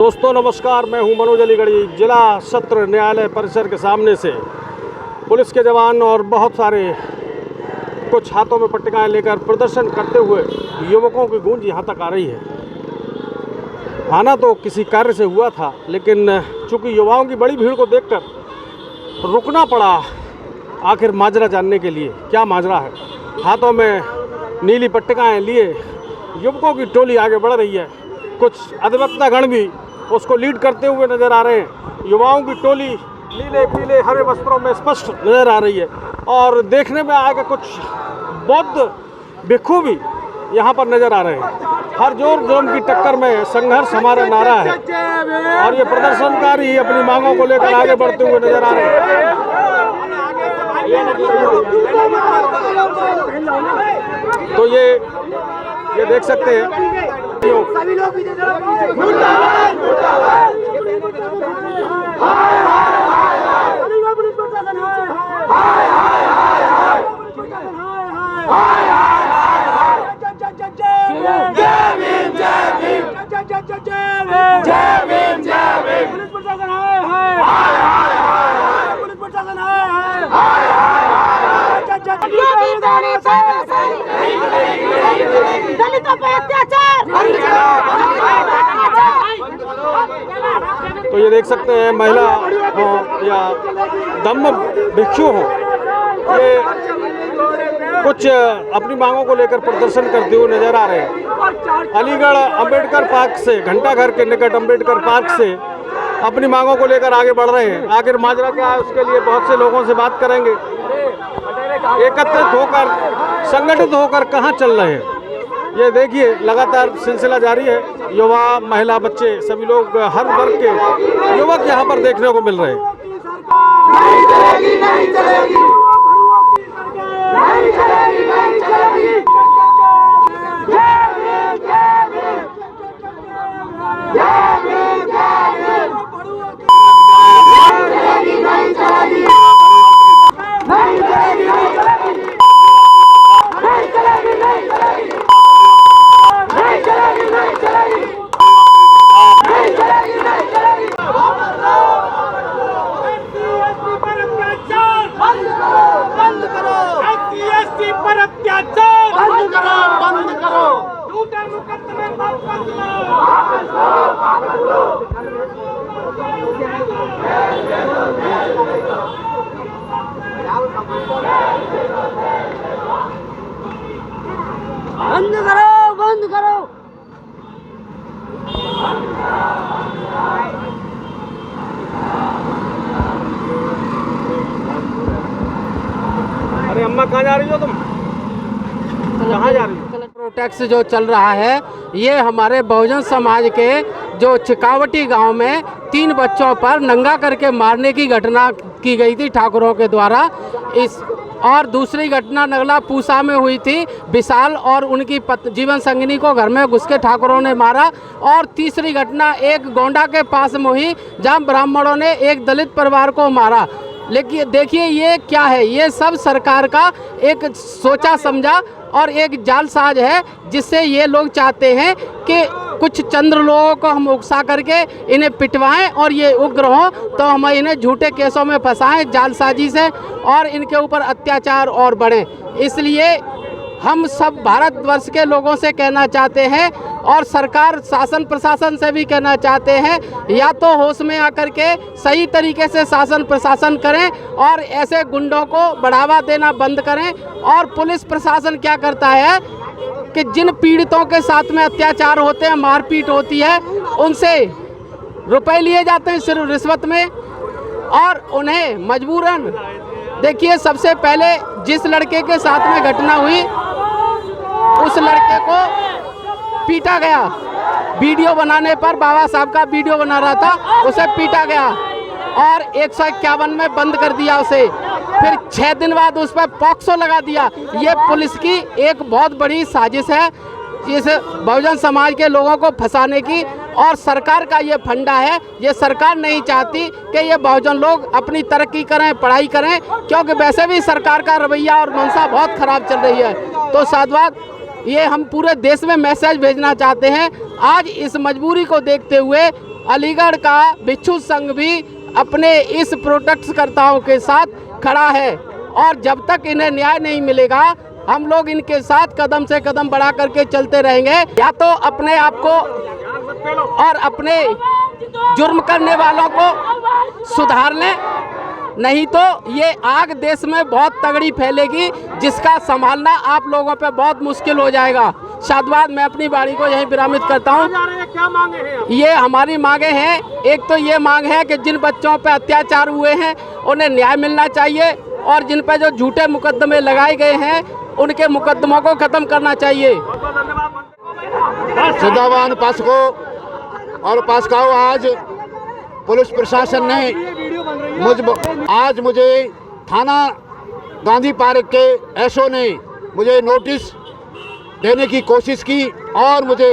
दोस्तों नमस्कार, मैं हूं मनोज अलीगढ़ी। जिला सत्र न्यायालय परिसर के सामने से पुलिस के जवान और बहुत सारे कुछ हाथों में पट्टिकाएं लेकर प्रदर्शन करते हुए युवकों की गूंज यहां तक आ रही है। आना तो किसी कार्य से हुआ था, लेकिन चूंकि युवाओं की बड़ी भीड़ को देखकर रुकना पड़ा आखिर माजरा जानने के लिए। क्या माजरा है? हाथों में नीली पट्टिकाएं लिए युवकों की टोली आगे बढ़ रही है। कुछ अधिवक्ता गण भी उसको लीड करते हुए नजर आ रहे हैं। युवाओं की टोली नीले पीले हरे वस्त्रों में स्पष्ट नजर आ रही है और देखने में आएगा कुछ बौद्ध भिक्षु भी यहाँ पर नजर आ रहे हैं। हर जोर जुल्म की टक्कर में संघर्ष हमारा नारा है और ये प्रदर्शनकारी अपनी मांगों को लेकर आगे बढ़ते हुए नजर आ रहे हैं। तो ये देख सकते हैं सभी लोग दलितों पे अत्याचार। तो ये देख सकते हैं महिला हो या दम्म भिक्षु हो, ये कुछ अपनी मांगों को लेकर प्रदर्शन करते हुए नजर आ रहे हैं। अलीगढ़ अंबेडकर पार्क से, घंटाघर के निकट अंबेडकर पार्क से अपनी मांगों को लेकर आगे बढ़ रहे हैं। आखिर माजरा क्या है, उसके लिए बहुत से लोगों से बात करेंगे। एकत्रित होकर, संगठित होकर कहाँ चल रहे हैं, ये देखिए लगातार सिलसिला जारी है। युवा, महिला, बच्चे, सभी लोग, हर वर्ग के युवक यहाँ पर देखने को मिल रहे हैं। नहीं चलेगी, नहीं चलेगी, नहीं चलेगी, नहीं चलेगी। बंद करो, बंद करो। अरे अम्मा, कहाँ जा रही हो तुम? कहाँ जा रही हो? प्रोटेक्ट जो चल रहा है, ये हमारे बहुजन समाज के जो चिकावटी गांव में 3 बच्चों पर नंगा करके मारने की घटना की गई थी ठाकुरों के द्वारा। और दूसरी घटना नगला पूसा में हुई थी। विशाल और उनकी जीवन संगिनी को घर में घुस के ठाकुरों ने मारा। और तीसरी घटना एक गोंडा के पास में हुई, जहां ब्राह्मणों ने एक दलित परिवार को मारा। लेकिन देखिए ये क्या है, ये सब सरकार का एक सोचा समझा और एक जालसाज है, जिससे ये लोग चाहते हैं कि कुछ चंद्र लोगों को हम उकसा करके इन्हें पिटवाएं और ये उग्र हों, तो हम इन्हें झूठे केसों में फंसाएं जालसाजी से और इनके ऊपर अत्याचार और बढ़े। इसलिए हम सब भारतवर्ष के लोगों से कहना चाहते हैं और सरकार, शासन प्रशासन से भी कहना चाहते हैं, या तो होश में आकर के सही तरीके से शासन प्रशासन करें और ऐसे गुंडों को बढ़ावा देना बंद करें। और पुलिस प्रशासन क्या करता है कि जिन पीड़ितों के साथ में अत्याचार होते हैं, मारपीट होती है, उनसे रुपए लिए जाते हैं सिर्फ रिश्वत में और उन्हें मजबूरन, देखिए सबसे पहले जिस लड़के के साथ में घटना हुई उस लड़के को पीटा गया। वीडियो बनाने पर, बाबा साहब का वीडियो बना रहा था, उसे पीटा गया और 151 में बंद कर दिया उसे। फिर 6 दिन बाद उस पर पॉक्सो लगा दिया। ये पुलिस की एक बहुत बड़ी साजिश है, इस बहुजन समाज के लोगों को फंसाने की। और सरकार का ये फंडा है। ये सरकार नहीं चाहती कि ये बहुजन लोग अपनी तरक्की करें, पढ़ाई करें, क्योंकि वैसे भी सरकार का रवैया और मंशा बहुत खराब चल रही है। तो साधुवाद, ये हम पूरे देश में मैसेज भेजना चाहते हैं आज इस मजबूरी को देखते हुए अलीगढ़ का भिक्षु संघ भी अपने इस प्रोटेक्टकर्ताओं के साथ खड़ा है और जब तक इन्हें न्याय नहीं मिलेगा हम लोग इनके साथ कदम से कदम बढ़ा करके चलते रहेंगे। या तो अपने आप को और अपने जुर्म करने वालों को सुधार लें, नहीं तो ये आग देश में बहुत तगड़ी फैलेगी जिसका संभालना आप लोगों पे बहुत मुश्किल हो जाएगा। साधुवाद, मैं अपनी बारी को यहीं विरामित करता हूँ। क्या मांगे हैं? ये हमारी मांगे हैं, एक तो ये मांग है कि जिन बच्चों पे अत्याचार हुए हैं उन्हें न्याय मिलना चाहिए और जिन पे जो झूठे मुकदमे लगाए गए हैं उनके मुकदमों को खत्म करना चाहिए। श्रद्धावान उपासकों और उपासिकाओं, आज पुलिस प्रशासन ने आज मुझे थाना गांधी पार्क के एसओ ने मुझे नोटिस देने की कोशिश की और मुझे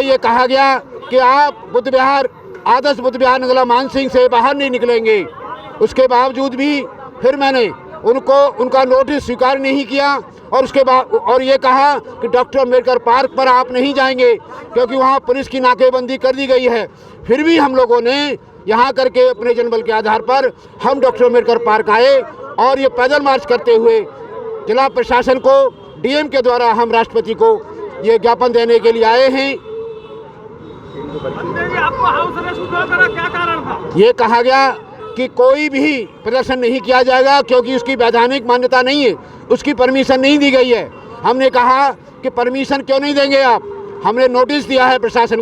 ये कहा गया कि आप बुद्ध विहार आदर्श बुद्ध विहार नगला मानसिंह से बाहर नहीं निकलेंगे। उसके बावजूद भी फिर मैंने उनका नोटिस स्वीकार नहीं किया और उसके बाद और ये कहा कि डॉक्टर अम्बेडकर पार्क पर आप नहीं जाएंगे क्योंकि वहाँ पुलिस की नाकेबंदी कर दी गई है। फिर भी हम लोगों ने यहाँ करके अपने जनबल के आधार पर हम डॉक्टर अम्बेडकर पार्क आए और ये पैदल मार्च करते हुए जिला प्रशासन को डीएम के द्वारा हम राष्ट्रपति को ये ज्ञापन देने के लिए आए हैं। आपको हाउस अरेस्ट करा, क्या कारण था? ये कहा गया कि कोई भी प्रदर्शन नहीं किया जाएगा क्योंकि उसकी वैधानिक मान्यता नहीं है, उसकी परमिशन नहीं दी गई है। हमने कहा कि परमिशन क्यों नहीं देंगे आप? हमने नोटिस दिया है प्रशासन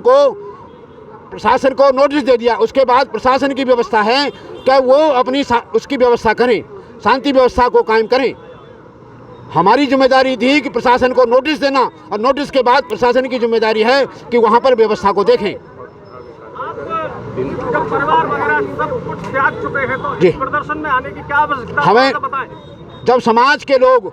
को नोटिस दे दिया। उसके बाद प्रशासन की व्यवस्था है कि वो अपनी उसकी व्यवस्था करें, शांति व्यवस्था को कायम करें। हमारी जिम्मेदारी थी कि प्रशासन को नोटिस देना और नोटिस के बाद प्रशासन की जिम्मेदारी है कि वहाँ पर व्यवस्था को देखें। जब परिवार वगैरह सब कुछ त्याग चुके हैं तो इस प्रदर्शन में आने की क्या आवश्यकता? हमें बताएं। जब समाज के लोग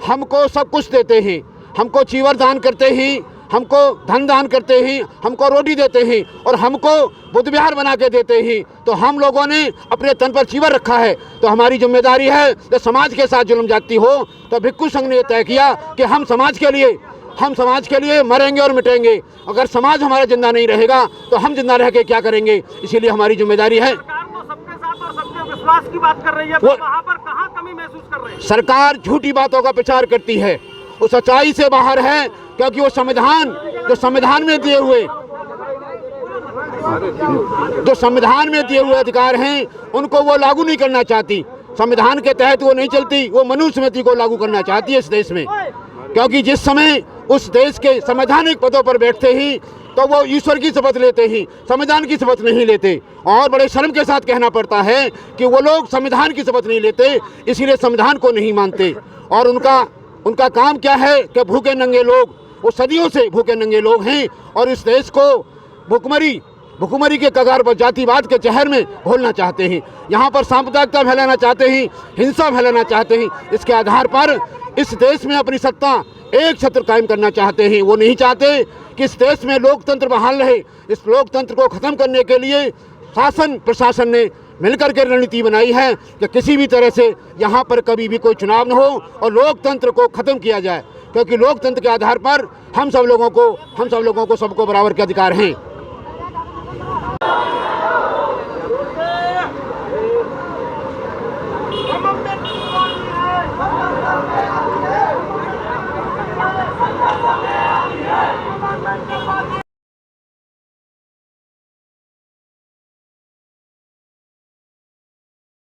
हमको सब कुछ देते हैं, हमको चीवर दान करते हैं, हमको धन दान करते हैं, हमको रोटी देते हैं और हमको बुद्ध विहार बना के देते हैं, तो हम लोगों ने अपने तन पर चीवर रखा है। तो हमारी जिम्मेदारी है कि समाज के साथ जुल्म जाती हो तो भिक्षु संघ ने तय किया कि हम समाज के लिए मरेंगे और मिटेंगे। अगर समाज हमारा जिंदा नहीं रहेगा तो हम जिंदा रह के क्या करेंगे? इसीलिए हमारी जिम्मेदारी है। सरकार तो सबके साथ और सबके विश्वास की बात कर रही है, वहाँ पर कहाँ कमी महसूस कर रहे हैं? सरकार झूठी बातों का प्रचार करती है, वो सच्चाई से बाहर है क्योंकि वो जो संविधान में दिए हुए अधिकार हैं उनको वो लागू नहीं करना चाहती। संविधान के तहत वो नहीं चलती, वो मनुस्मृति को लागू करना चाहती है इस देश में। क्योंकि जिस समय उस देश के संवैधानिक पदों पर बैठते ही तो वो ईश्वर की शपथ लेते ही, संविधान की शपथ नहीं लेते। और बड़े शर्म के साथ कहना पड़ता है कि वो लोग संविधान की शपथ नहीं लेते, इसीलिए संविधान को नहीं मानते। और उनका काम क्या है कि भूखे नंगे लोग, वो सदियों से भूखे नंगे लोग हैं और इस देश को भुखमरी के कगार पर जातिवाद के जहर में घोलना चाहते हैं। यहाँ पर सांप्रदायिकता फैलाना चाहते हैं, हिंसा फैलाना चाहते हैं। इसके आधार पर इस देश में अपनी सत्ता एक छत्र कायम करना चाहते हैं। वो नहीं चाहते कि इस देश में लोकतंत्र बहाल रहे। इस लोकतंत्र को ख़त्म करने के लिए शासन प्रशासन ने मिलकर के रणनीति बनाई है कि किसी भी तरह से यहाँ पर कभी भी कोई चुनाव न हो और लोकतंत्र को ख़त्म किया जाए, क्योंकि लोकतंत्र के आधार पर हम सब लोगों को सबको बराबर के अधिकार हैं।